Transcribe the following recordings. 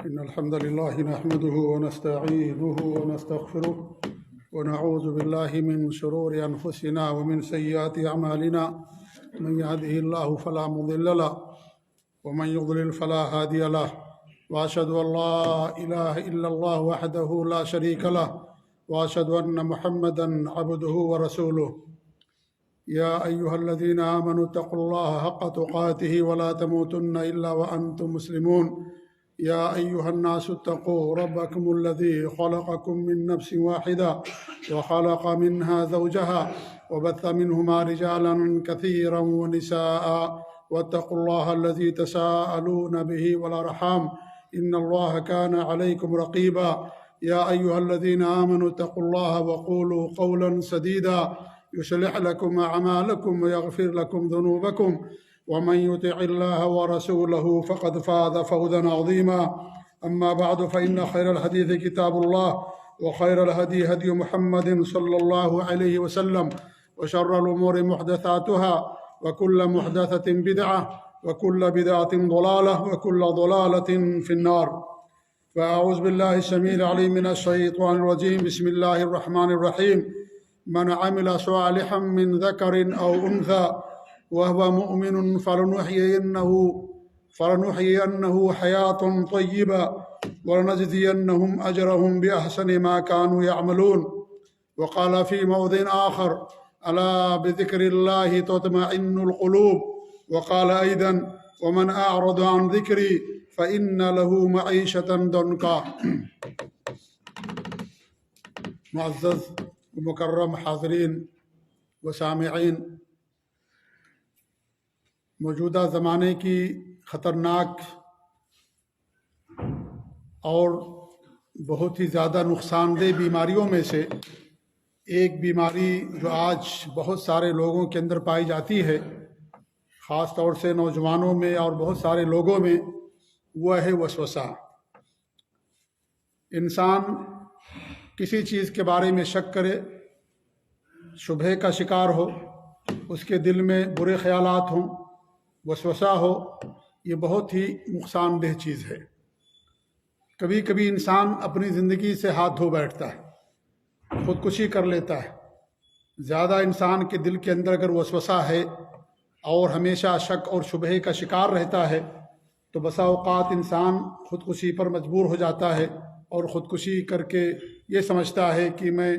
إن الحمد لله نحمده ونستعينه ونستغفره ونعوذ بالله من شرور أنفسنا ومن سيئات أعمالنا من يهده الله فلا مضل له ومن يضلل فلا هادي له وأشهد أن لا إله إلا الله وحده لا شريك له وأشهد أن محمدا عبده ورسوله يا أيها الذين آمنوا اتقوا الله حق تقاته ولا تموتن إلا وأنتم مسلمون يا أيها الناس اتقوا ربكم الذي خلقكم من نفس واحدة وخلق منها زوجها وبث منهما رجالا كثيرا ونساء واتقوا الله الذي تساءلون به والأرحام إن الله كان عليكم رقيبا يا أيها الذين آمنوا اتقوا الله وقولوا قولا سديدا يصلح لكم أعمالكم ويغفر لكم ذنوبكم ومن يطع الله ورسوله فقد فاز فوزا عظيما أما بعد فإن خير الحديث كتاب الله وخير الهدي هدي محمد صلى الله عليه وسلم وشر الأمور محدثاتها وكل محدثة بدعة وكل بدعة ضلالة وكل ضلالة في النار. فأعوذ بالله السميع العليم من الشيطان الرجيم. بسم الله الرحمن الرحيم. من عمل صالحا من ذكر أو أنثى وهو مؤمن فلنحيينه حياة طيبة ولنجزينهم أجرهم بأحسن ما كانوا يعملون. وقال في موضع آخر: ألا بذكر الله تطمئن القلوب. وقال أيضا: ومن أعرض عن ذكري فإن له معيشة ضنكا. معزز مکرم حاضرین و سامعین، موجودہ زمانے کی خطرناک اور بہت ہی زیادہ نقصان دہ بیماریوں میں سے ایک بیماری جو آج بہت سارے لوگوں کے اندر پائی جاتی ہے، خاص طور سے نوجوانوں میں اور بہت سارے لوگوں میں، وہ ہے وسوسہ۔ انسان کسی چیز کے بارے میں شک کرے، شبہے کا شکار ہو، اس کے دل میں برے خیالات ہوں، وسوسہ ہو، یہ بہت ہی نقصان دہ چیز ہے۔ کبھی کبھی انسان اپنی زندگی سے ہاتھ دھو بیٹھتا ہے، خودکشی کر لیتا ہے۔ زیادہ انسان کے دل کے اندر اگر وسوسہ ہے اور ہمیشہ شک اور شبہے کا شکار رہتا ہے تو بسا اوقات انسان خودکشی پر مجبور ہو جاتا ہے اور خودکشی کر کے یہ سمجھتا ہے کہ میں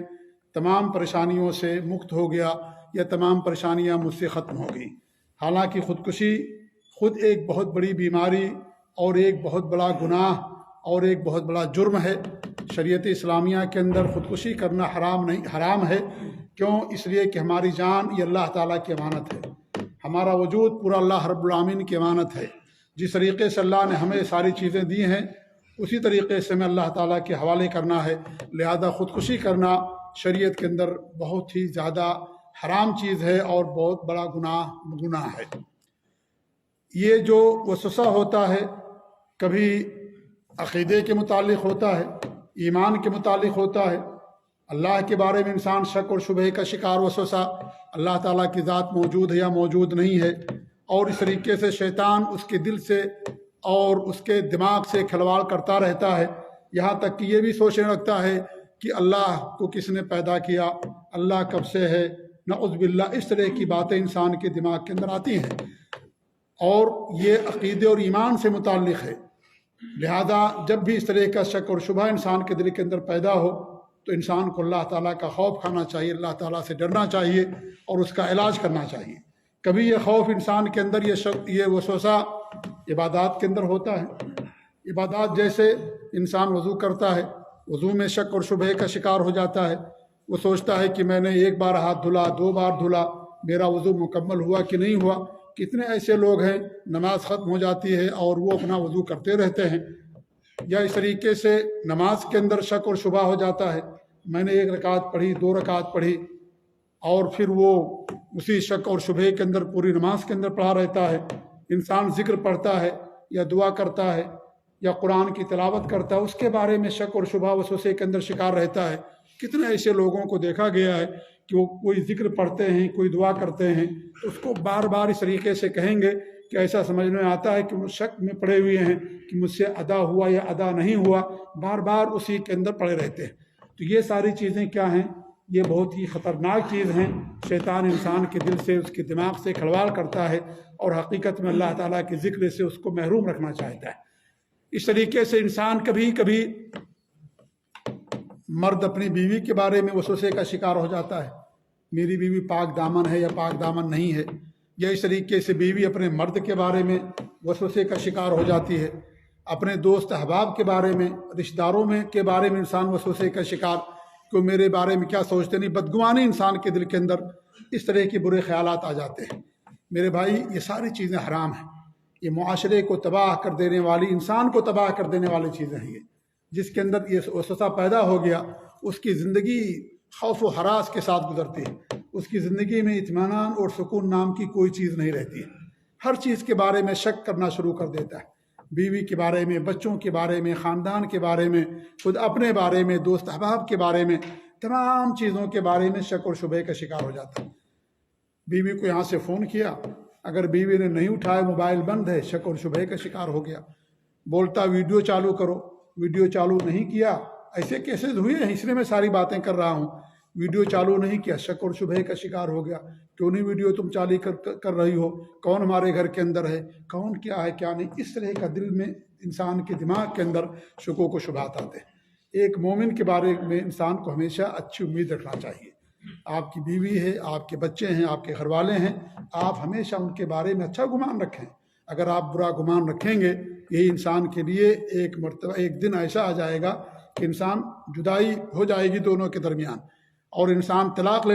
تمام پریشانیوں سے مکت ہو گیا یا تمام پریشانیاں مجھ سے ختم ہو گئیں۔ حالانکہ خودکشی خود ایک بہت بڑی بیماری اور ایک بہت بڑا گناہ اور ایک بہت بڑا جرم ہے۔ شریعت اسلامیہ کے اندر خودکشی کرنا حرام ہے۔ کیوں؟ اس لیے کہ ہماری جان یہ اللہ تعالیٰ کی امانت ہے، ہمارا وجود پورا اللہ رب العالمین کی امانت ہے۔ جس طریقے سے اللہ نے ہمیں ساری چیزیں دی ہیں اسی طریقے سے ہمیں اللہ تعالیٰ کے حوالے کرنا ہے۔ لہذا خودکشی کرنا شریعت کے اندر بہت ہی زیادہ حرام چیز ہے اور بہت بڑا گناہ ہے۔ یہ جو وسوسہ ہوتا ہے کبھی عقیدے کے متعلق ہوتا ہے، ایمان کے متعلق ہوتا ہے، اللہ کے بارے میں انسان شک اور شبہے کا شکار وسوسہ، اللہ تعالیٰ کی ذات موجود ہے یا موجود نہیں ہے، اور اس طریقے سے شیطان اس کے دل سے اور اس کے دماغ سے کھلواڑ کرتا رہتا ہے، یہاں تک کہ یہ بھی سوچنے لگتا ہے کہ اللہ کو کس نے پیدا کیا، اللہ کب سے ہے، نعوذ باللہ۔ اس طرح کی باتیں انسان کے دماغ کے اندر آتی ہیں اور یہ عقیدے اور ایمان سے متعلق ہے۔ لہذا جب بھی اس طرح کا شک اور شبہ انسان کے دل کے اندر پیدا ہو تو انسان کو اللہ تعالیٰ کا خوف کھانا چاہیے، اللہ تعالیٰ سے ڈرنا چاہیے اور اس کا علاج کرنا چاہیے۔ کبھی یہ خوف انسان کے اندر یہ وسوسہ عبادات کے اندر ہوتا ہے۔ عبادات جیسے انسان وضو کرتا ہے، وضو میں شک اور شبہے کا شکار ہو جاتا ہے، وہ سوچتا ہے کہ میں نے ایک بار ہاتھ دھلا، 2 بار دھلا، میرا وضو مکمل ہوا کہ نہیں ہوا۔ کتنے ایسے لوگ ہیں نماز ختم ہو جاتی ہے اور وہ اپنا وضو کرتے رہتے ہیں۔ یا اس طریقے سے نماز کے اندر شک اور شبہ ہو جاتا ہے، میں نے 1 رکعت پڑھی، 2 رکعت پڑھی، اور پھر وہ اسی شک اور شبہے کے اندر پوری نماز کے اندر پڑھا رہتا ہے۔ انسان ذکر پڑھتا ہے یا دعا کرتا ہے یا قرآن کی تلاوت کرتا ہے، اس کے بارے میں شک اور شبہ وسوسے کے اندر شکار رہتا ہے۔ کتنے ایسے لوگوں کو دیکھا گیا ہے کہ وہ کوئی ذکر پڑھتے ہیں، کوئی دعا کرتے ہیں تو اس کو بار بار اس طریقے سے کہیں گے کہ کہ ایسا سمجھ میں آتا ہے کہ وہ شک میں پڑے ہوئے ہیں کہ مجھ سے ادا ہوا یا ادا نہیں ہوا، بار بار اسی کے اندر پڑے رہتے ہیں۔ تو یہ ساری چیزیں کیا ہیں؟ یہ بہت ہی خطرناک چیز ہیں۔ شیطان انسان کے دل سے، اس کے دماغ سے کھلواڑ کرتا ہے، اور حقیقت میں اللہ تعالیٰ کے ذکر سے اس کو محروم رکھنا چاہتا ہے۔ اس طریقے سے انسان کبھی کبھی مرد اپنی بیوی کے بارے میں وسوسے کا شکار ہو جاتا ہے، میری بیوی پاک دامن ہے یا پاک دامن نہیں ہے، یا اس طریقے سے بیوی اپنے مرد کے بارے میں وسوسے کا شکار ہو جاتی ہے، اپنے دوست احباب کے بارے میں، رشتہ داروں میں کے بارے میں انسان وسوسے کا شکار کہ میرے بارے میں کیا سوچتے نہیں، بدگمانی انسان کے دل کے اندر اس طرح کے برے خیالات آ جاتے ہیں۔ میرے بھائی، یہ ساری چیزیں حرام ہیں، یہ معاشرے کو تباہ کر دینے والی، انسان کو تباہ کر دینے والی چیزیں ہیں۔ یہ جس کے اندر یہ وسوسہ پیدا ہو گیا، اس کی زندگی خوف و ہراس کے ساتھ گزرتی ہے، اس کی زندگی میں اطمینان اور سکون نام کی کوئی چیز نہیں رہتی ہے۔ ہر چیز کے بارے میں شک کرنا شروع کر دیتا ہے، بیوی کے بارے میں، بچوں کے بارے میں، خاندان کے بارے میں، خود اپنے بارے میں، دوست احباب کے بارے میں، تمام چیزوں کے بارے میں شک اور شبہ کا شکار ہو جاتا ہے۔ بیوی کو یہاں سے فون کیا، اگر بیوی نے نہیں اٹھایا، موبائل بند ہے، شک اور شبہ کا شکار ہو گیا۔ بولتا ویڈیو چالو کرو، ویڈیو چالو نہیں کیا، ایسے کیسز ہوئے ہیں، اس لیے میں ساری باتیں کر رہا ہوں۔ ویڈیو چالو نہیں کیا، شک اور شبہ کا شکار ہو گیا، کیوں نہیں ویڈیو تم چالو کر رہی ہو، کون ہمارے گھر کے اندر ہے، کون کیا ہے کیا نہیں، اس طرح کا دل میں انسان کے دماغ کے اندر شکوک و شبہات آتے ہیں۔ ایک مومن کے بارے میں انسان کو ہمیشہ اچھی امید رکھنا چاہیے۔ آپ کی بیوی ہے، آپ کے بچے ہیں، آپ کے گھر والے ہیں، آپ ہمیشہ ان کے بارے میں اچھا گمان رکھیں۔ اگر آپ برا گمان رکھیں گے، یہی انسان کے لیے ایک مرتبہ ایک دن ایسا آ جائے گا کہ انسان جدائی ہو جائے گی دونوں کے درمیان، اور انسان طلاق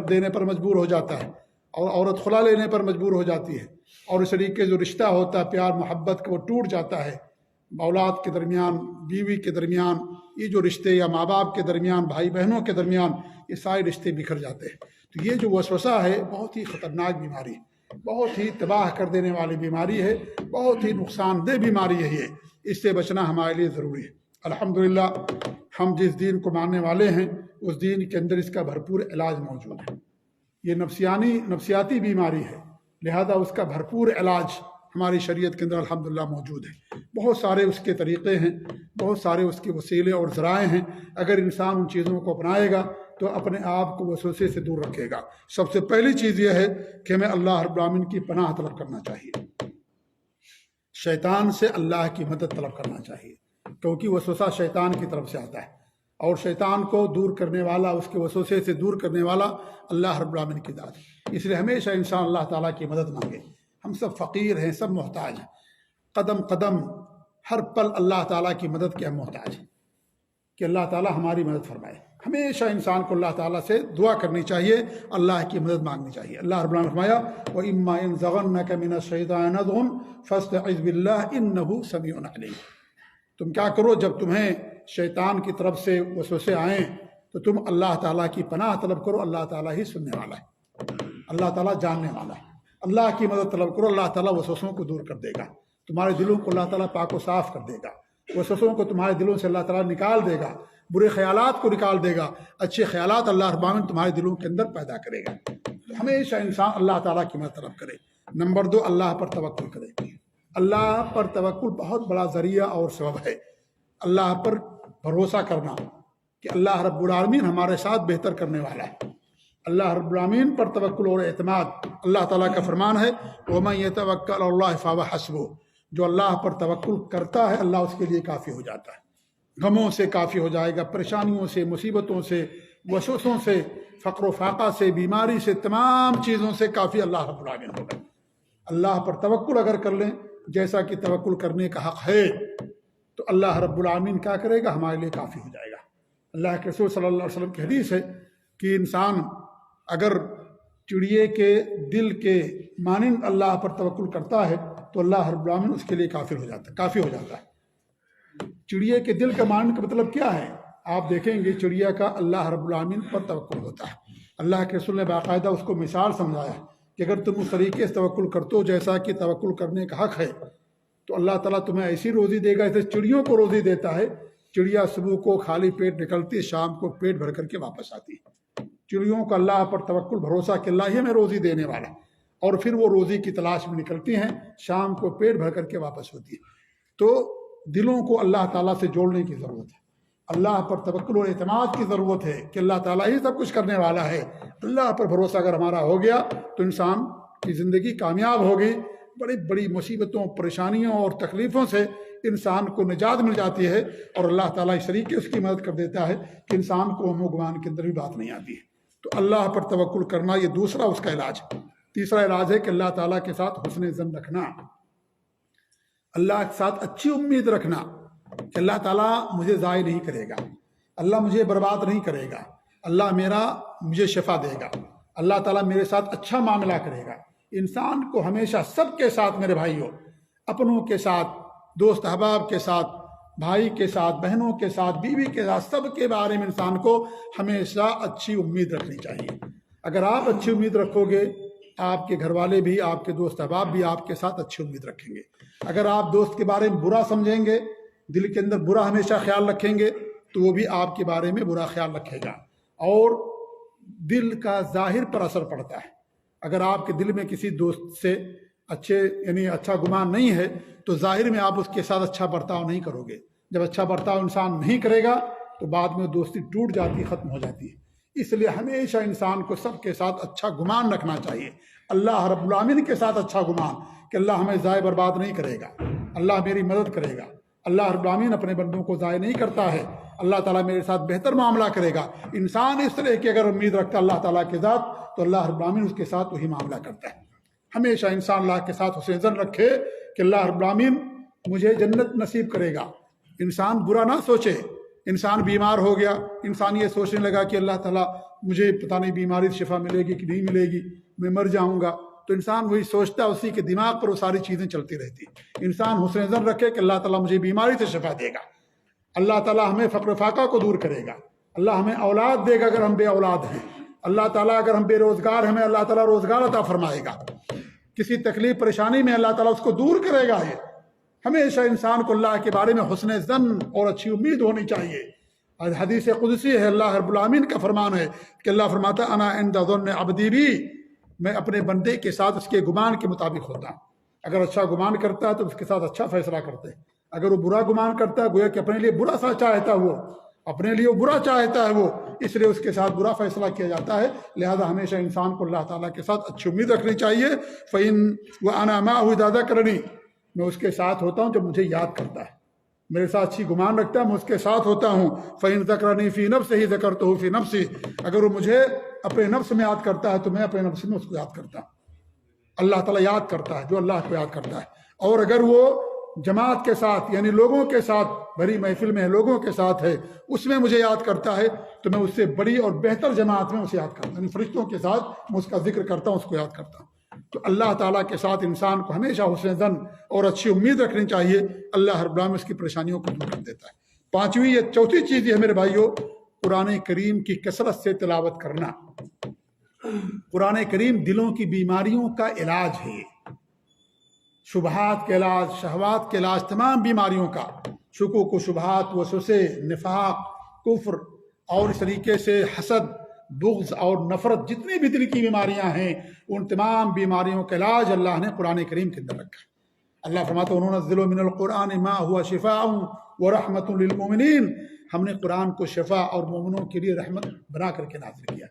دینے پر مجبور ہو جاتا ہے، اور عورت خلا لینے پر مجبور ہو جاتی ہے، اور اس طریقے جو رشتہ ہوتا ہے پیار محبت کا، وہ ٹوٹ جاتا ہے۔ اولاد کے درمیان، بیوی کے درمیان، یہ جو رشتے، یا ماں باپ کے درمیان، بھائی بہنوں کے درمیان، یہ سارے رشتے بکھر جاتے ہیں۔ تو یہ جو وسوسہ ہے بہت ہی خطرناک بیماری ہے، بہت ہی تباہ کر دینے والی بیماری ہے، بہت ہی نقصان دہ بیماری ہے۔ یہ اس سے بچنا ہمارے لیے ضروری ہے۔ الحمدللہ ہم جس دین کو ماننے والے ہیں، اس دین کے اندر اس کا بھرپور علاج موجود ہے۔ یہ نفسیاتی بیماری ہے، لہذا اس کا بھرپور علاج ہماری شریعت کے اندر الحمدللہ موجود ہے۔ بہت سارے اس کے طریقے ہیں، بہت سارے اس کے وسیلے اور ذرائع ہیں۔ اگر انسان ان چیزوں کو اپنائے گا تو اپنے آپ کو وسوسے سے دور رکھے گا۔ سب سے پہلی چیز یہ ہے کہ ہمیں اللہ رب العالمین کی پناہ طلب کرنا چاہیے، شیطان سے اللہ کی مدد طلب کرنا چاہیے، کیونکہ وسوسہ شیطان کی طرف سے آتا ہے، اور شیطان کو دور کرنے والا، اس کے وسوسے سے دور کرنے والا اللہ رب العالمین کی ذات ہے۔ اس لیے ہمیشہ انسان اللہ تعالیٰ کی مدد مانگے۔ ہم سب فقیر ہیں، سب محتاج ہیں، قدم قدم ہر پل اللہ تعالیٰ کی مدد کے ہم محتاج ہیں، کہ اللہ تعالیٰ ہماری مدد فرمائے۔ ہمیشہ انسان کو اللہ تعالیٰ سے دعا کرنی چاہیے، اللہ کی مدد مانگنی چاہیے۔ اللہ رب العالمین نے فرمایا وَإِمَّا يَنزَغَنَّكَ مِنَ الشَّيْطَانِ نَزْغٌ فَاسْتَعِذْ بِاللَّهِ إِنَّهُ سَمِيعٌ عَلِيمٌ۔ تم کیا کرو، جب تمہیں شیطان کی طرف سے وسوسے آئیں تو تم اللہ تعالیٰ کی پناہ طلب کرو، اللہ تعالیٰ ہی سننے والا ہے، اللہ تعالیٰ جاننے والا ہے۔ اللہ کی مدد طلب کرو، اللہ تعالیٰ وسوسوں کو دور کر دے گا، تمہارے دلوں کو اللہ تعالیٰ پاک و صاف کر دے گا، وسوسوں کو تمہارے دلوں سے اللہ تعالیٰ نکال دے گا، برے خیالات کو نکال دے گا، اچھے خیالات اللہ رب العالمین تمہارے دلوں کے اندر پیدا کرے گا۔ ہمیشہ انسان اللہ تعالیٰ کی مدد طلب کرے۔ نمبر 2، اللہ پر توکل کرے۔ اللہ پر توکل بہت بڑا ذریعہ اور سبب ہے، اللہ پر بھروسہ کرنا کہ اللہ رب العالمین ہمارے ساتھ بہتر کرنے والا ہے۔ اللہ رب العالمین پر توکل اور اعتماد، اللہ تعالیٰ کا فرمان ہے وَمَن يَتَوَكَّلْ عَلَى اللَّهِ فَهُوَ حَسْبُهُ، جو اللہ پر توکل کرتا ہے اللہ اس کے لیے کافی ہو جاتا ہے، غموں سے کافی ہو جائے گا، پریشانیوں سے، مصیبتوں سے، وسوسوں سے، فقر و فاقہ سے، بیماری سے، تمام چیزوں سے کافی اللہ رب العالمین ہوگا۔ اللہ پر توکل اگر کر لیں، جیسا کہ توکل کرنے کا حق ہے، تو اللہ رب العالمین کیا کرے گا، ہمارے لیے کافی ہو جائے گا۔ اللہ کے رسول صلی اللہ علیہ وسلم کی حدیث ہے کہ انسان اگر چڑیے کے دل کے مانند اللہ پر توکل کرتا ہے تو اللہ رب العالمین اس کے لیے کافی ہو جاتا ہے۔ چڑیے کے دل کا مانند کا مطلب کیا ہے؟ آپ دیکھیں گے چڑیا کا اللہ رب العالمین پر توکل ہوتا ہے۔ اللہ کے رسول نے باقاعدہ اس کو مثال سمجھایا کہ اگر تم اس طریقے سے توکل کرتے ہو جیسا کہ توکل کرنے کا حق ہے تو اللہ تعالیٰ تمہیں ایسی روزی دے گا جیسے چڑیوں کو روزی دیتا ہے۔ چڑیا صبح کو خالی پیٹ نکلتی، شام کو پیٹ بھر کر کے واپس آتی ہے۔ چڑیوں کا اللہ پر توکل بھروسہ کہ اللہ ہی ہمیں روزی دینے والا ہے، اور پھر وہ روزی کی تلاش میں نکلتی ہیں، شام کو پیٹ بھر کر کے واپس ہوتی ہیں۔ تو دلوں کو اللہ تعالیٰ سے جوڑنے کی ضرورت ہے، اللہ پر توکل اور اعتماد کی ضرورت ہے کہ اللہ تعالیٰ ہی سب کچھ کرنے والا ہے۔ اللہ پر بھروسہ اگر ہمارا ہو گیا تو انسان کی زندگی کامیاب ہوگی۔ بڑی بڑی مصیبتوں، پریشانیوں اور تکلیفوں سے انسان کو نجات مل جاتی ہے، اور اللہ تعالیٰ اس طریقے اس کی مدد کر دیتا ہے کہ انسان کو وہم و گمان کے اندر بھی بات نہیں آتی ہے۔ تو اللہ پر توکل کرنا یہ دوسرا اس کا علاج ہے۔ تیسرا علاج ہے کہ اللہ تعالیٰ کے ساتھ حسن ظن رکھنا، اللہ کے ساتھ اچھی امید رکھنا کہ اللہ تعالیٰ مجھے ضائع نہیں کرے گا، اللہ مجھے برباد نہیں کرے گا، اللہ مجھے شفا دے گا، اللہ تعالیٰ میرے ساتھ اچھا معاملہ کرے گا۔ انسان کو ہمیشہ سب کے ساتھ، میرے بھائیوں، اپنوں کے ساتھ، دوست احباب کے ساتھ، بھائی کے ساتھ، بہنوں کے ساتھ، بیوی کے ساتھ، سب کے بارے میں انسان کو ہمیشہ اچھی امید رکھنی چاہیے۔ اگر آپ اچھی امید رکھو گے، آپ کے گھر والے بھی، آپ کے دوست احباب بھی آپ کے ساتھ اچھی امید رکھیں گے۔ اگر آپ دوست کے بارے میں برا سمجھیں گے، دل کے اندر برا ہمیشہ خیال رکھیں گے، تو وہ بھی آپ کے بارے میں برا خیال رکھے گا، اور دل کا ظاہر پر اثر پڑتا ہے۔ اگر آپ کے دل میں کسی دوست سے اچھا گمان نہیں ہے تو ظاہر میں آپ اس کے ساتھ اچھا برتاؤ نہیں کرو گے۔ جب اچھا برتاؤ انسان نہیں کرے گا تو بعد میں دوستی ٹوٹ جاتی، ختم ہو جاتی ہے۔ اس لیے ہمیشہ انسان کو سب کے ساتھ اچھا گمان رکھنا چاہیے، اللہ رب العالمین کے ساتھ اچھا گمان کہ اللہ ہمیں ضائع برباد نہیں کرے گا، اللہ میری مدد کرے گا، اللہ رب العالمین اپنے بندوں کو ضائع نہیں کرتا ہے، اللہ تعالیٰ میرے ساتھ بہتر معاملہ کرے گا۔ انسان اس طرح کی اگر امید رکھتا ہے اللہ تعالیٰ کے ذات، تو اللہ رب العالمین اس کے ساتھ وہی معاملہ کرتا ہے۔ ہمیشہ انسان اللہ کے ساتھ حسن ظن رکھے کہ اللہ رب العالمین مجھے جنت نصیب کرے گا۔ انسان برا نہ سوچے۔ انسان بیمار ہو گیا، انسان یہ سوچنے لگا کہ اللہ تعالیٰ مجھے پتہ نہیں بیماری سے شفا ملے گی کہ نہیں ملے گی، میں مر جاؤں گا، تو انسان وہی سوچتا ہے، اسی کے دماغ پر وہ ساری چیزیں چلتی رہتی۔ انسان حسن ظن رکھے کہ اللہ تعالیٰ مجھے بیماری سے شفا دے گا، اللہ تعالیٰ ہمیں فقر فاقہ کو دور کرے گا، اللہ ہمیں اولاد دے گا اگر ہم بے اولاد ہیں، اللہ تعالیٰ اگر ہم بے روزگار ہیں، ہمیں اللہ تعالیٰ روزگار عطا فرمائے گا، کسی تکلیف پریشانی میں اللہ تعالیٰ اس کو دور کرے گا۔ یہ ہمیشہ انسان کو اللہ کے بارے میں حسن ظن اور اچھی امید ہونی چاہیے۔ حدیث قدسی ہے، اللہ رب العالمین کا فرمان ہے کہ اللہ فرماتا ہے انا عند ظن عبدی بی، میں اپنے بندے کے ساتھ اس کے گمان کے مطابق ہوتا ہوں۔ اگر اچھا گمان کرتا ہے تو اس کے ساتھ اچھا فیصلہ کرتے ہیں، اگر وہ برا گمان کرتا ہے گویا کہ اپنے لیے برا سا چاہتا ہے، وہ اپنے لیے برا چاہتا ہے، وہ اس لیے اس کے ساتھ برا فیصلہ کیا جاتا ہے۔ لہذا ہمیشہ انسان کو اللہ تعالیٰ کے ساتھ اچھی امید رکھنی چاہیے۔ فَإِنْ وَأَنَا مَعَهُ إِذَا ذَكَرَنِي، میں اس کے ساتھ ہوتا ہوں جب مجھے یاد کرتا ہے، میرے ساتھ اچھی گمان رکھتا ہے، میں اس کے ساتھ ہوتا ہوں۔ فَإِنْ ذَكَرَنِي فِي نَفْسِهِ ذَكَرْتُهُ فِي نَفْسِي، اگر وہ مجھے اپنے نفس میں یاد کرتا ہے تو میں اپنے نفس میں اس کو یاد کرتا ہوں۔ اللہ تعالیٰ یاد کرتا ہے جو اللہ کو یاد کرتا ہے، اور اگر وہ جماعت کے ساتھ یعنی لوگوں کے ساتھ بڑی محفل میں لوگوں کے ساتھ ہے، اس میں مجھے یاد کرتا ہے تو میں اس سے بڑی اور بہتر جماعت میں اسے یاد کرتا ہوں، یعنی فرشتوں کے ساتھ میں اس کا ذکر کرتا ہوں، اس کو یاد کرتا ہوں۔ تو اللہ تعالیٰ کے ساتھ انسان کو ہمیشہ حسن ظن اور اچھی امید رکھنی چاہیے، اللہ رب العالمین اس کی پریشانیوں کو دور کر دیتا ہے۔ پانچویں یہ چوتھی چیز یہ ہے میرے بھائیوں، قرآن کریم کی کثرت سے تلاوت کرنا۔ قرآن کریم دلوں کی بیماریوں کا علاج ہے، شبہات کے علاج، شہوات کے علاج، تمام بیماریوں کا، شکوک و شبہات، وسوسے، نفاق، کفر اور اس طریقے سے حسد، بغض اور نفرت، جتنی بھی دل کی بیماریاں ہیں ان تمام بیماریوں کا علاج اللہ نے قرآن کریم کے اندر رکھا ہے۔ اللہ فرماتا ہے وَنُنَزِّلُ مِنَ الْقُرْآنِ مَا هُوَ شِفَاءٌ وَرَحْمَةٌ لِلْمُؤْمِنِينَ، ہم نے قرآن کو شفا اور مومنوں کے لیے رحمت بنا کر کے نازل کیا۔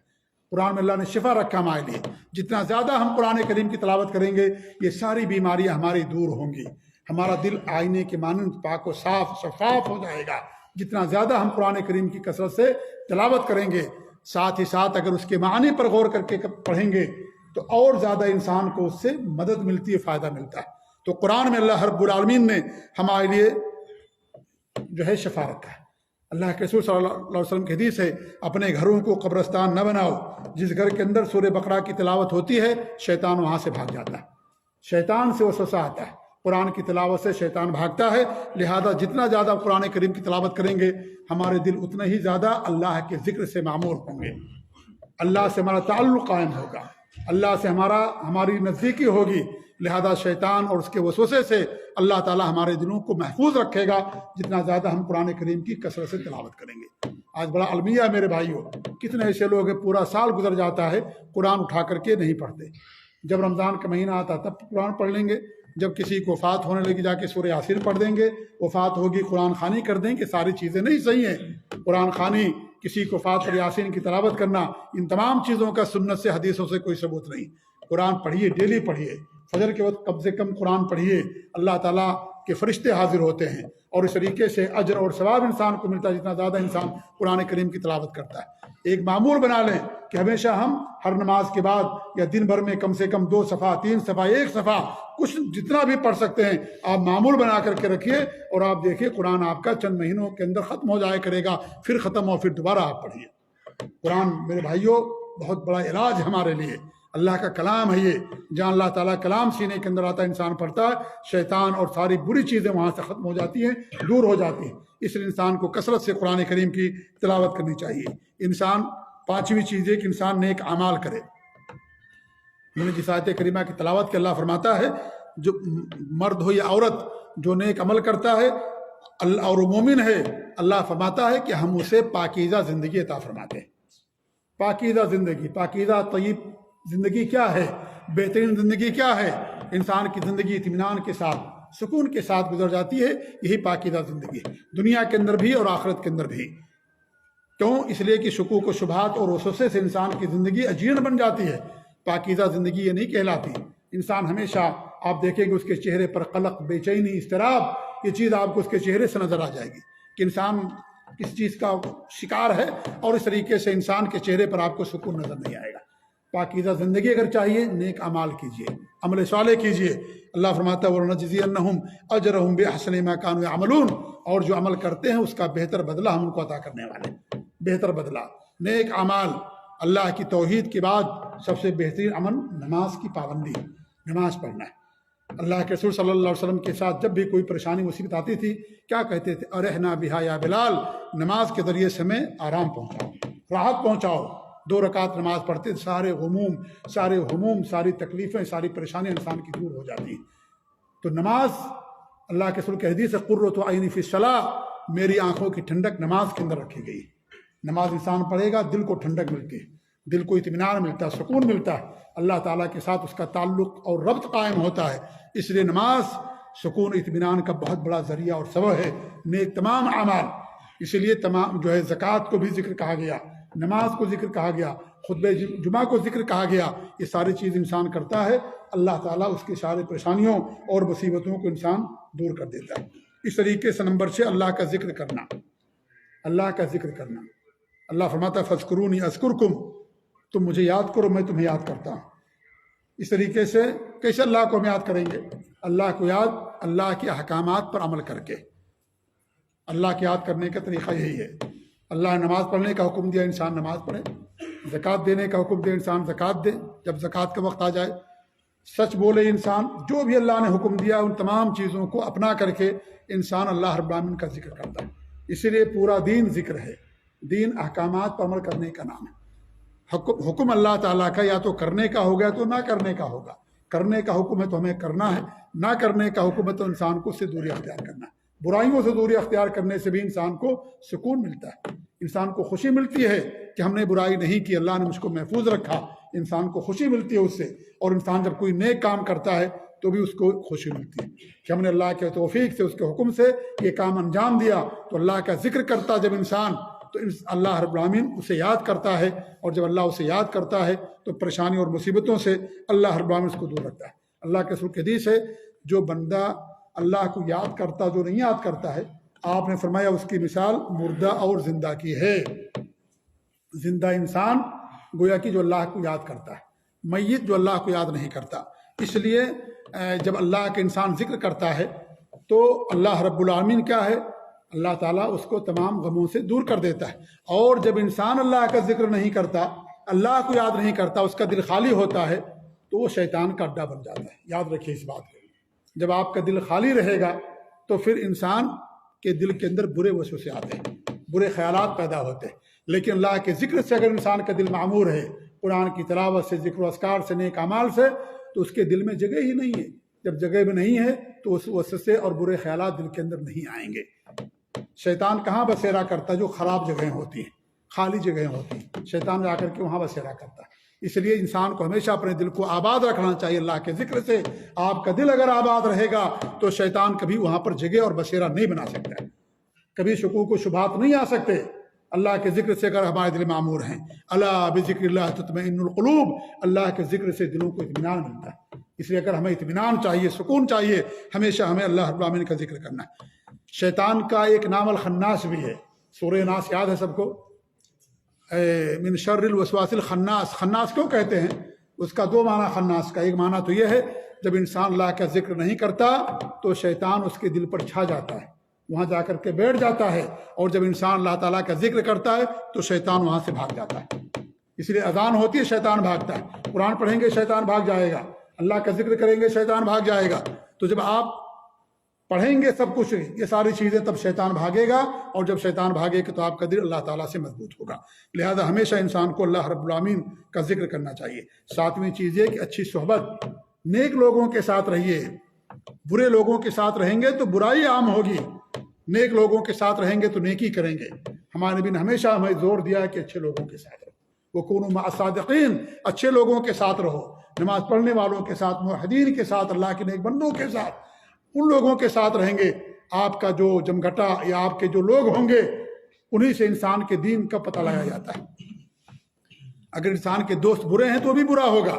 قرآن میں اللہ نے شفا رکھا ہمارے لیے، جتنا زیادہ ہم قرآن کریم کی تلاوت کریں گے یہ ساری بیماریاں ہماری دور ہوں گی، ہمارا دل آئینے کے مانند پاک و صاف شفاف ہو جائے گا جتنا زیادہ ہم قرآن کریم کی کثرت سے تلاوت کریں گے۔ ساتھ ہی ساتھ اگر اس کے معنی پر غور کر کے پڑھیں گے تو اور زیادہ انسان کو اس سے مدد ملتی ہے، فائدہ ملتا ہے۔ تو قرآن میں اللہ رب العالمین نے ہمارے لیے جو ہے شفا رکھا ہے۔ اللہ کے رسول صلی اللہ علیہ وسلم کی حدیث ہے اپنے گھروں کو قبرستان نہ بناؤ، جس گھر کے اندر سورہ بقرہ کی تلاوت ہوتی ہے شیطان وہاں سے بھاگ جاتا ہے، شیطان سے وسوسہ آتا ہے، قرآن کی تلاوت سے شیطان بھاگتا ہے۔ لہذا جتنا زیادہ قرآن کریم کی تلاوت کریں گے ہمارے دل اتنا ہی زیادہ اللہ کے ذکر سے معمور ہوں گے، اللہ سے ہمارا تعلق قائم ہوگا، اللہ سے ہماری نزدیکی ہوگی۔ لہذا شیطان اور اس کے وسوسے سے اللہ تعالیٰ ہمارے دلوں کو محفوظ رکھے گا جتنا زیادہ ہم قرآن کریم کی کثرت سے تلاوت کریں گے۔ آج بڑا المیہ ہے میرے بھائیوں، کتنے ایسے لوگ ہیں پورا سال گزر جاتا ہے قرآن اٹھا کر کے نہیں پڑھتے، جب رمضان کا مہینہ آتا تب قرآن پڑھ لیں گے، جب کسی کو وفات ہونے لگی جا کے سورہ یاسین پڑھ دیں گے، وفات ہوگی قرآن خوانی کر دیں گے. ساری چیزیں نہیں صحیح ہیں. قرآن خوانی، کسی کو وفات پر یاسین کی تلاوت کرنا، ان تمام چیزوں کا سنت سے حدیثوں سے کوئی ثبوت نہیں. قرآن پڑھیے، ڈیلی پڑھیے. فجر کے وقت کم سے کم قرآن پڑھیے. اللہ تعالیٰ کے فرشتے حاضر ہوتے ہیں اور اس طریقے سے اجر اور ثواب انسان کو ملتا ہے جتنا زیادہ انسان قرآن کریم کی تلاوت کرتا ہے. ایک معمول بنا لیں کہ ہمیشہ ہم ہر نماز کے بعد یا دن بھر میں کم سے کم 2 صفحہ 3 صفحہ 1 صفحہ کچھ جتنا بھی پڑھ سکتے ہیں آپ معمول بنا کر کے رکھیے، اور آپ دیکھیے قرآن آپ کا چند مہینوں کے اندر ختم ہو جایا کرے گا. پھر ختم ہو، پھر دوبارہ آپ پڑھیے. قرآن میرے بھائیوں بہت بڑا علاج ہے ہمارے لیے. اللہ کا کلام ہے یہ. جہاں اللہ تعالیٰ کلام سینے کے اندر آتا ہے انسان پڑھتا ہے، شیطان اور ساری بری چیزیں وہاں سے ختم ہو جاتی ہیں، دور ہو جاتی ہیں. اس لیے انسان کو کثرت سے قرآن کریم کی تلاوت کرنی چاہیے. انسان 5ویں چیز ہے کہ انسان نیک اعمال کرے. میں نے جس آیت کریمہ کی تلاوت کے اللہ فرماتا ہے جو مرد ہو یا عورت جو نیک عمل کرتا ہے اور مومن ہے، اللہ فرماتا ہے کہ ہم اسے پاکیزہ زندگی عطا فرماتے ہیں. پاکیزہ زندگی، پاکیزہ طیب زندگی کیا ہے؟ بہترین زندگی کیا ہے؟ انسان کی زندگی اطمینان کے ساتھ، سکون کے ساتھ گزر جاتی ہے. یہی پاکیزہ زندگی ہے، دنیا کے اندر بھی اور آخرت کے اندر بھی. کیوں؟ اس لیے کہ شکوک و شبہات اور وسوسے سے انسان کی زندگی اجیرن بن جاتی ہے. پاکیزہ زندگی یہ نہیں کہلاتی. انسان ہمیشہ آپ دیکھیں گے اس کے چہرے پر قلق، بے چینی، اضطراب، یہ چیز آپ کو اس کے چہرے سے نظر آ جائے گی کہ انسان کس چیز کا شکار ہے، اور اس طریقے سے انسان کے چہرے پر آپ کو سکون نظر نہیں آئے گا. پاکیزہ زندگی اگر چاہیے، نیک اعمال کیجیے، عمل صالح کیجیے. اللہ فرماتا ہے وَلَنَجْزِيَنَّهُمْ أَجْرَهُمْ بِأَحْسَنِ مَا كَانُوا يَعْمَلُونَ، اور جو عمل کرتے ہیں اس کا بہتر بدلہ ہم ان کو عطا کرنے والے ہیں. بہتر بدلہ، نیک اعمال. اللہ کی توحید کے بعد سب سے بہترین عمل نماز کی پابندی، نماز پڑھنا ہے. اللہ کے رسول صلی اللہ علیہ وسلم کے ساتھ جب بھی کوئی پریشانی مصیبت آتی تھی کیا کہتے تھے؟ ارحنا بہا یا بلال، نماز کے ذریعے سے ہمیں آرام پہنچاؤ، راحت پہنچاؤ. 2 رکعت نماز پڑھتے سارے غموم، سارے ہموم، ساری تکلیفیں، ساری پریشانیاں انسان کی دور ہو جاتی ہیں. تو نماز، اللہ کے رسول کی حدیث ہے قرۃ عینی فی الصلاۃ، میری آنکھوں کی ٹھنڈک نماز کے اندر رکھی گئی. نماز انسان پڑھے گا دل کو ٹھنڈک ملتی ہے، دل کو اطمینان ملتا ہے، سکون ملتا ہے، اللہ تعالیٰ کے ساتھ اس کا تعلق اور ربط قائم ہوتا ہے. اس لیے نماز سکون اطمینان کا بہت بڑا ذریعہ اور سبب ہے. نیک تمام اعمال، اسی لیے تمام جو ہے زکوٰۃ کو بھی ذکر کہا گیا، نماز کو ذکر کہا گیا، خطبہ جمعہ کو ذکر کہا گیا. یہ ساری چیز انسان کرتا ہے، اللہ تعالیٰ اس کی ساری پریشانیوں اور مصیبتوں کو انسان دور کر دیتا ہے. اس طریقے سے نمبر 6 اللہ کا ذکر کرنا. اللہ کا ذکر کرنا. اللہ فرماتا ہے فاذکرونی اذکرکم، تم مجھے یاد کرو میں تمہیں یاد کرتا ہوں. اس طریقے سے کیسے اللہ کو ہم یاد کریں گے؟ اللہ کو یاد اللہ کے احکامات پر عمل کر کے. اللہ کے یاد کرنے کا طریقہ یہی ہے. اللہ نے نماز پڑھنے کا حکم دیا، انسان نماز پڑھے. زکوٰۃ دینے کا حکم دیا، انسان زکوٰۃ دے جب زکوٰۃ کا وقت آ جائے. سچ بولے انسان، جو بھی اللہ نے حکم دیا ان تمام چیزوں کو اپنا کر کے انسان اللہ رب العالمین کا ذکر کرتا ہے. اسی لیے پورا دین ذکر ہے. دین احکامات پر عمل کرنے کا نام ہے. حکم اللہ تعالیٰ کا یا تو کرنے کا ہوگا تو نہ کرنے کا ہوگا. کرنے کا حکم ہے تو ہمیں کرنا ہے، نہ کرنے کا حکم ہے تو انسان کو اس سے دوری اختیار کرنا ہے. برائیوں سے دوری اختیار کرنے سے بھی انسان کو سکون ملتا ہے، انسان کو خوشی ملتی ہے کہ ہم نے برائی نہیں کی، اللہ نے مجھ کو محفوظ رکھا. انسان کو خوشی ملتی ہے اس سے. اور انسان جب کوئی نیک کام کرتا ہے تو بھی اس کو خوشی ملتی ہے کہ ہم نے اللہ کے توفیق سے، اس کے حکم سے یہ کام انجام دیا. تو اللہ کا ذکر کرتا جب انسان تو اللہ رب العالمین اسے یاد کرتا ہے، اور جب اللہ اسے یاد کرتا ہے تو پریشانی اور مصیبتوں سے اللہ رب العالمین اس کو دور رکھتا ہے. اللہ کے رسول کی حدیث ہے جو بندہ اللہ کو یاد کرتا جو نہیں یاد کرتا ہے، آپ نے فرمایا اس کی مثال مردہ اور زندہ کی ہے. زندہ انسان گویا کہ جو اللہ کو یاد کرتا ہے، میت جو اللہ کو یاد نہیں کرتا. اس لیے جب اللہ کا انسان ذکر کرتا ہے تو اللہ رب العالمین کیا ہے؟ اللہ تعالیٰ اس کو تمام غموں سے دور کر دیتا ہے. اور جب انسان اللہ کا ذکر نہیں کرتا، اللہ کو یاد نہیں کرتا، اس کا دل خالی ہوتا ہے تو وہ شیطان کا اڈا بن جاتا ہے. یاد رکھیے اس بات کو. جب آپ کا دل خالی رہے گا تو پھر انسان کے دل کے اندر برے وسوسے آتے ہیں، برے خیالات پیدا ہوتے ہیں. لیکن اللہ کے ذکر سے اگر انسان کا دل معمور ہے، قرآن کی تلاوت سے، ذکر و اذکار سے، نیک اعمال سے، تو اس کے دل میں جگہ ہی نہیں ہے. جب جگہ میں نہیں ہے تو اس وسوسے اور برے خیالات دل کے اندر نہیں آئیں گے. شیطان کہاں بسیرا کرتا ہے؟ جو خراب جگہیں ہوتی ہیں، خالی جگہیں ہوتی ہیں، شیطان جا کر کے وہاں بسیرا کرتا ہے. اس لیے انسان کو ہمیشہ اپنے دل کو آباد رکھنا چاہیے اللہ کے ذکر سے. آپ کا دل اگر آباد رہے گا تو شیطان کبھی وہاں پر جگہ اور بسیرا نہیں بنا سکتا ہے، کبھی شکوک و شبہات نہیں آ سکتے. اللہ کے ذکر سے اگر ہمارے دل معمور ہیں، اللہ بذکر اللہ تطمئن القلوب، اللہ کے ذکر سے دلوں کو اطمینان ملتا ہے. اس لیے اگر ہمیں اطمینان چاہیے، سکون چاہیے، ہمیشہ ہمیں اللہ رب العالمین کا ذکر کرنا ہے. شیطان کا ایک نام الخناس بھی ہے. سورہ ناس یاد ہے سب کو؟ من شر الوسواس الخناس. خناس کیوں کہتے ہیں؟ اس کا دو معنی خناس کا. ایک معنی تو یہ ہے جب انسان اللہ کا ذکر نہیں کرتا تو شیطان اس کے دل پر چھا جاتا ہے، وہاں جا کر کے بیٹھ جاتا ہے، اور جب انسان اللہ تعالیٰ کا ذکر کرتا ہے تو شیطان وہاں سے بھاگ جاتا ہے. اس لیے اذان ہوتی ہے شیطان بھاگتا ہے، قرآن پڑھیں گے شیطان بھاگ جائے گا، اللہ کا ذکر کریں گے شیطان بھاگ جائے گا. تو جب آپ پڑھیں گے سب کچھ یہ ساری چیزیں تب شیطان بھاگے گا، اور جب شیطان بھاگے گا تو آپ کا دل اللہ تعالیٰ سے مضبوط ہوگا. لہذا ہمیشہ انسان کو اللہ رب العالمین کا ذکر کرنا چاہیے. ساتویں چیز یہ کہ اچھی صحبت، نیک لوگوں کے ساتھ رہیے. برے لوگوں کے ساتھ رہیں گے تو برائی عام ہوگی، نیک لوگوں کے ساتھ رہیں گے تو نیکی کریں گے. ہمارے نبی نے ہمیشہ ہمیں زور دیا ہے کہ اچھے لوگوں کے ساتھ رہو. وَكُونُوا مَعَ الصَّادِقِينَ، اچھے لوگوں کے ساتھ رہو، نماز پڑھنے والوں کے ساتھ، موحدین کے ساتھ، اللہ کے نیک بندوں کے ساتھ. ان لوگوں کے ساتھ رہیں گے. آپ کا جو جمگھٹا یا آپ کے جو لوگ ہوں گے انہی سے انسان کے دین کا پتہ لگایا جاتا ہے. اگر انسان کے دوست برے ہیں تو بھی برا ہوگا،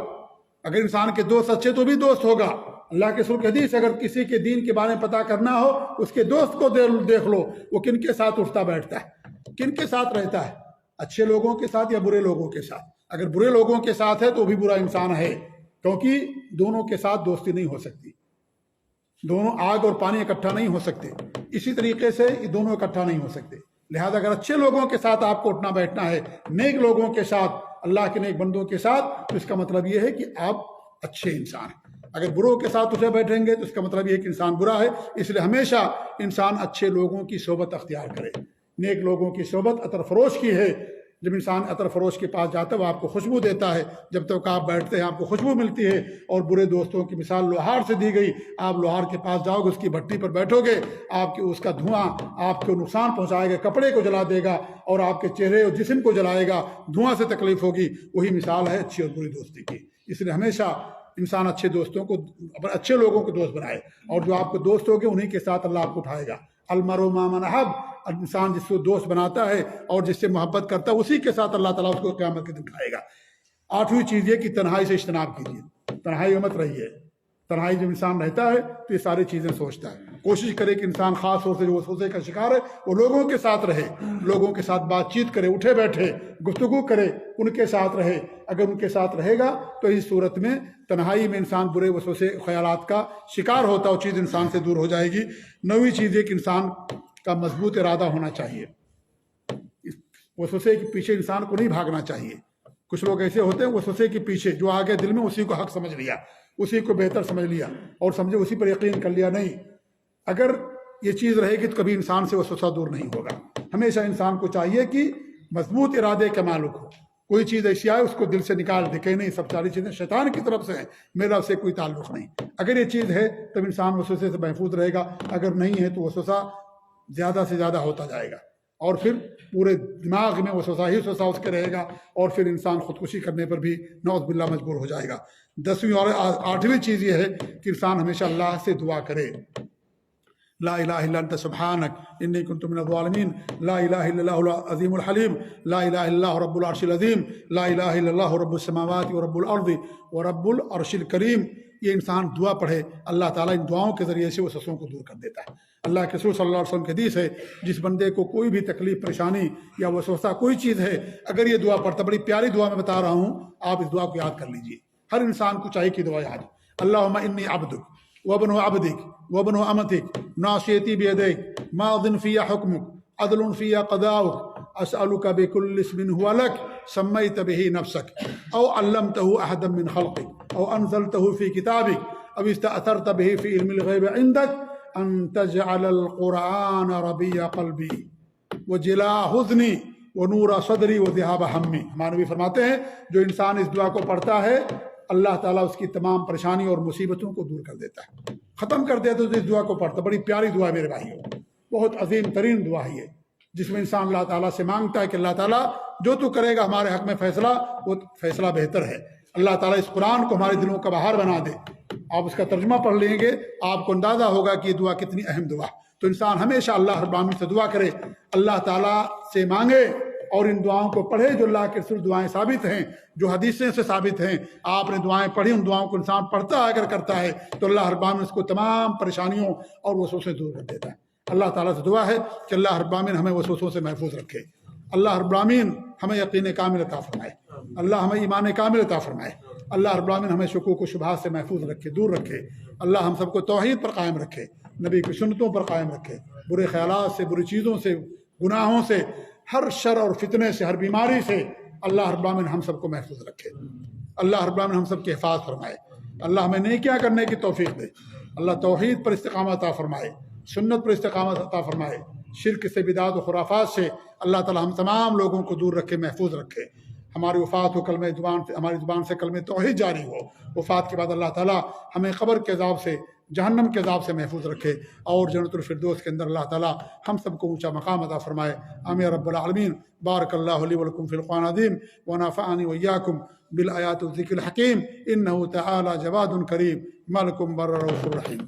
اگر انسان کے دوست اچھے تو بھی دوست ہوگا. اللہ کے رسول کی حدیث، اگر کسی کے دین کے بارے میں پتہ کرنا ہو اس کے دوست کو دیکھ لو، وہ کن کے ساتھ اٹھتا بیٹھتا ہے، کن کے ساتھ رہتا ہے، اچھے لوگوں کے ساتھ یا برے لوگوں کے ساتھ. اگر برے لوگوں کے ساتھ ہے تو بھی برا انسان ہے، کیونکہ دونوں کے ساتھ دوستی نہیں ہو سکتی. دونوں آگ اور پانی اکٹھا نہیں ہو سکتے، اسی طریقے سے یہ دونوں اکٹھا نہیں ہو سکتے. لہذا اگر اچھے لوگوں کے ساتھ آپ کو اٹھنا بیٹھنا ہے، نیک لوگوں کے ساتھ، اللہ کے نیک بندوں کے ساتھ، تو اس کا مطلب یہ ہے کہ آپ اچھے انسان ہیں. اگر بروں کے ساتھ اٹھے بیٹھیں گے تو اس کا مطلب یہ ہے کہ انسان برا ہے. اس لیے ہمیشہ انسان اچھے لوگوں کی صحبت اختیار کرے. نیک لوگوں کی صحبت عطر فروش کی ہے. جب انسان عطر فروش کے پاس جاتا ہے وہ آپ کو خوشبو دیتا ہے، جب تک آپ بیٹھتے ہیں آپ کو خوشبو ملتی ہے. اور برے دوستوں کی مثال لوہار سے دی گئی. آپ لوہار کے پاس جاؤ گے، اس کی بھٹی پر بیٹھو گے، آپ کے اس کا دھواں آپ کو نقصان پہنچائے گا، کپڑے کو جلا دے گا اور آپ کے چہرے اور جسم کو جلائے گا، دھواں سے تکلیف ہوگی. وہی مثال ہے اچھی اور بری دوستی کی. اس لیے ہمیشہ انسان اچھے دوستوں کو، اچھے لوگوں کو دوست بنائے، اور جو آپ کو دوست ہوگے انہی کے ساتھ اللہ آپ کو اٹھائے گا. المرء مع من احب، انسان جس کو دوست بناتا ہے اور جس سے محبت کرتا ہے اسی کے ساتھ اللہ تعالیٰ اس کو قیامت کے دن اٹھائے گا. آٹھویں چیز یہ کہ تنہائی سے اجتناب کیجیے، تنہائی میں مت رہیے. تنہائی جب انسان رہتا ہے تو یہ ساری چیزیں سوچتا ہے. کوشش کرے کہ انسان خاص طور سے جو وسوسے کا شکار ہے وہ لوگوں کے ساتھ رہے، لوگوں کے ساتھ بات چیت کرے، اٹھے بیٹھے گفتگو کرے، ان کے ساتھ رہے. اگر ان کے ساتھ رہے گا تو اس صورت میں تنہائی میں انسان برے وسوسے خیالات کا شکار ہوتا، وہ چیز انسان سے دور ہو جائے گی. نویں چیز یہ کہ انسان کا مضبوط ارادہ ہونا چاہیے. وسوسے کے پیچھے انسان کو نہیں بھاگنا چاہیے. کچھ لوگ ایسے ہوتے ہیں وسوسے کے پیچھے، جو آگے دل میں اسی کو حق سمجھ لیا، اسی کو بہتر سمجھ لیا اور سمجھے اسی پر یقین کر لیا. نہیں، اگر یہ چیز رہے گی تو کبھی انسان سے وسوسہ دور نہیں ہوگا. ہمیشہ انسان کو چاہیے کہ مضبوط ارادے کا مالک ہو. کوئی چیز ایسی آئے اس کو دل سے نکال دے کہ نہیں، سب ساری چیزیں شیطان کی طرف سے ہیں، میرا اس سے کوئی تعلق نہیں. اگر یہ چیز ہے تب انسان وسوسے سے محفوظ رہے گا. اگر نہیں ہے تو وسوسہ زیادہ سے زیادہ ہوتا جائے گا اور پھر پورے دماغ میں وسوسہ ہی وسوسہ اس کے رہے گا، اور پھر انسان خودکشی کرنے پر بھی نعوذ باللہ مجبور ہو جائے گا. 10ویں اور 8ویں چیز یہ ہے کہ انسان ہمیشہ اللہ سے دعا کرے. لا الہ الا انت سبحانک انی کنت من الظالمین، لا الہ الا اللہ العظیم الحلیم، لا الہ الا اللہ رب العرش العظیم، لا الہ الا اللہ رب السماوات ورب الارض ورب العرش الکریم. یہ انسان دعا پڑھے، اللہ تعالیٰ ان دعاؤں کے ذریعے سے وسوسوں کو دور کر دیتا ہے. اللہ کے رسول صلی اللہ علیہ وسلم کی حدیث ہے، جس بندے کو کوئی بھی تکلیف، پریشانی یا وسوسہ کوئی چیز ہے، اگر یہ دعا پڑھتا، بڑی پیاری دعا میں بتا رہا ہوں، آپ اس دعا کو یاد کر لیجئے. ہر انسان کو چاہیے کہ دعا یاد. اللہم انی عبدک وابن عبدک وابن امتک ناصیتی بیدیک ماض فی حکمک عدل فی قضاؤک اسألک بکل اسم هو لک سمیت به نفسک او علمته احدا من خلقک او انزلته فی کتابک او استأثرت به فی علم الغیب عندک ان تجعل القرآن ربیع قلبی وجلاء حزنی ونور صدری وذہاب ہمی. ہمارے نبی فرماتے ہیں جو انسان اس دعا کو پڑھتا ہے اللہ تعالیٰ اس کی تمام پریشانی اور مصیبتوں کو دور کر دیتا ہے، ختم کر دیتا ہے. تو اس دعا کو پڑھتا، بڑی پیاری دعا ہے میرے بھائیوں، بہت عظیم ترین دعا ہے یہ. جس میں انسان اللہ تعالیٰ سے مانگتا ہے کہ اللہ تعالیٰ جو تو کرے گا ہمارے حق میں فیصلہ، وہ فیصلہ بہتر ہے۔ اللہ تعالیٰ اس قرآن کو ہمارے دلوں کا بہار بنا دے۔ آپ اس کا ترجمہ پڑھ لیں گے، آپ کو اندازہ ہوگا کہ یہ دعا کتنی اہم دعا۔ تو انسان ہمیشہ اللہ رب العالمین سے دعا کرے، اللہ تعالیٰ سے مانگے، اور ان دعاؤں کو پڑھے جو اللہ کے رسول دعائیں ثابت ہیں، جو حدیثیں سے ثابت ہیں۔ آپ نے دعائیں پڑھی، ان دعاؤں کو انسان پڑھتا ہے اگر کرتا ہے تو اللہ رب العالمین اس کو تمام پریشانیوں اور وسوسوں سے دور کر دیتا ہے۔ اللہ تعالیٰ سے دعا ہے کہ اللہ رب العالمین ہمیں وسوسوں سے محفوظ رکھے، اللہ رب العالمین ہمیں یقین کامل عطا فرمائے، اللہ ہمیں ایمان کامل عطا فرمائے، اللہ رب العالمین ہمیں شکوک و شبہات سے محفوظ رکھے، دور رکھے، اللہ ہم سب کو توحید پر قائم رکھے، نبی کی سنتوں پر قائم رکھے، برے خیالات سے، بری چیزوں سے، گناہوں سے، ہر شر اور فتنے سے، ہر بیماری سے اللہ رب العالمین ہم سب کو محفوظ رکھے، اللہ رب العالمین ہم سب کی حفاظت فرمائے، اللہ ہمیں نیکیاں کرنے کی توفیق دے، اللہ توحید پر استقامت عطا فرمائے، سنت پر استقامت عطا فرمائے، شرک سے، بدعات و خرافات سے اللہ تعالی ہم تمام لوگوں کو دور رکھے، محفوظ رکھے، ہماری وفات ہو کلمہ زبان سے، ہماری زبان سے کلمہ توحید جاری ہو، وفات کے بعد اللہ تعالی ہمیں قبر کے عذاب سے، جہنم کے عذاب سے محفوظ رکھے، اور جنت الفردوس کے اندر اللہ تعالی ہم سب کو اونچا مقام عطا فرمائے۔ آمین رب العالمین۔ بارک اللہ لی ولکم فی القرآن العظیم ونفعنی وإیاکم بالآیات والذکر الحکیم، انہ تعالی جواد کریم مالکم بر رؤوف رحیم۔